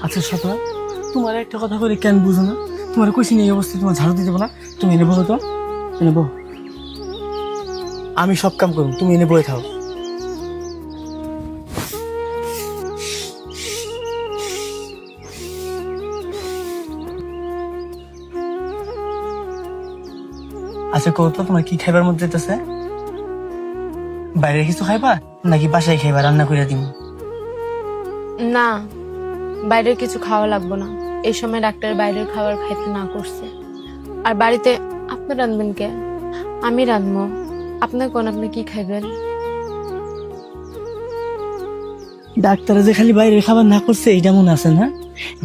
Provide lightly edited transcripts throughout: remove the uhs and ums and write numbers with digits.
আচ্ছা সাতরা, তোমার একটা কথা করে কেন বুঝো না? তোমার কইছি না এই অবস্থায় তোমার ঝাড়ু দিতে না। তুমি এনে বলো তো, এনে বো। আমি সব কাম করুন, তুমি এনে বয়ে থাও। আচ্ছা কত তোমার কি খাইবার মধ্যে যেতেছে? বাইরে কিছু খাইবা নাকি বাসায় খাইবা? রান্না করে দিব। না, বাইরের কিছু খাওয়া লাগবে না। এই সময় ডাক্তার বাইরের খাবার খাইতে না করছে। আর বাড়িতে আপনি রাঁধবেন কে? আমি রাঁধবো। আপনার কোন আপনি কি খাইবেন? ডাক্তার যে খালি বাইরের খাবার না করছে এটা মনে আছে না?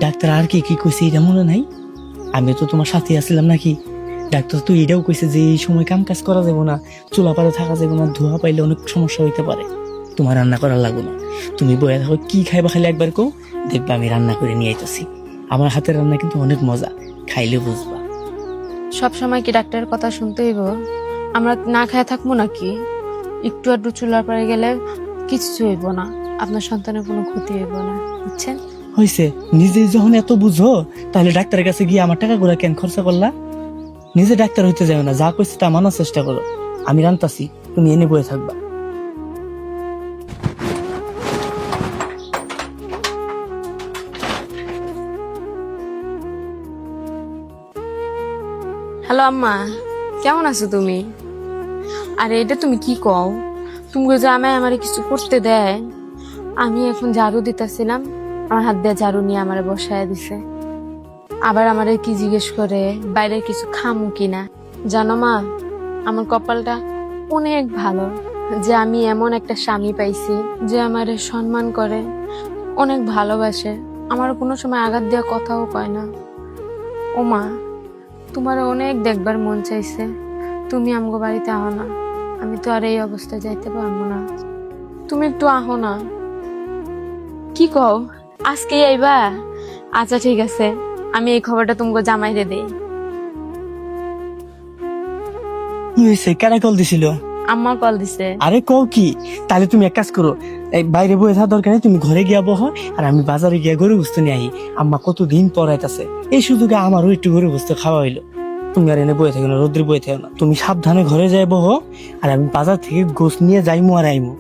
ডাক্তার আর কি কি কইছে এটা মনে নাই? আমি তো তোমার সাথে আছিলাম নাকি? ডাক্তার তো এটাও কইছে যে এই সময় কাম কাজ করা যাবে না, চুলা পারে থাকা যাবে না, ধোয়া পাইলে অনেক সমস্যা হইতে পারে। তোমার রান্না করা লাগবে না, তুমি বয়ে থাকো। কি খাইবা খালি একবার কো, দেখবা আমি রান্না করে নিয়ে আইতাছি। আমার হাতের রান্না কিন্তু অনেক মজা, খাইলে বুঝবা। সব সময় কি ডাক্তারের কথা শুনতে হইব? আমরা না খায় থাকবো নাকি? একটু আধটু চুলার পরে গেলে কিছু হইব না, আপনার সন্তানের কোনো ক্ষতি হইব না, বুঝছেন? হয়েছে, নিজে যখন এত বুঝো তাহলে ডাক্তারের কাছে গিয়ে আমার টাকা গুলা কেন খরচা করলা? নিজে ডাক্তার হইতে যাও না, যা কইছে তা মানার চেষ্টা করো। আমি রান্তাছি, তুমি এনে বয়ে থাকবা। হ্যালো আম্মা, কেমন আছো তুমি? আরে এটা তুমি কি কও? তুমি যে আমার কিছু করতে দেয়। আমি এখন ঝাড়ু দিতেছিলাম, আমার হাত দিয়ে ঝাড়ু নিয়ে আমারে বসায় দিছে। আবার আমারে কি জিজ্ঞেস করে বাইরে কিছু খামু কিনা। জানো মা, আমার কপালটা অনেক ভালো যে আমি এমন একটা স্বামী পাইছি যে আমারে সম্মান করে, অনেক ভালোবাসে, আমার কোনো সময় আঘাত দেওয়া কথাও কয় না। ও মা, তোমার অনেক দেখবার মন চাইছে, তুমি আমগো বাড়িতে আহো না। আমি তো আর এই অবস্থায় যাইতে পারবো না, তুমি একটু আহো না। কি কও, আজকেই আইবা? আচ্ছা ঠিক আছে, আমি এই খবরটা তোমাকে জামাইরে দেই। কি হয়েছে, কেডা কল দিছিল? আম্মা কল দিছে। আরে কও কি? তাহলে তুমি এক কাজ করো, এই বাইরে বয়ে থাকার দরকার নেই, তুমি ঘরে গিয়া বহ, আর আমি বাজারে গিয়া গরু গোস্ত নিয়ে আহি। আম্মা কতদিন পর আইতাছে, এই সুযোগে আমারও একটু গরু গোস্ত খাওয়া হইলো। তুমি আর এনে বয়ে থাকো না, রোদ্রে বয়ে থাকো না, তুমি সাবধানে ঘরে যাই বহ, আর আমি বাজার থেকে গোস্ত নিয়ে যাইমু আর আইমু।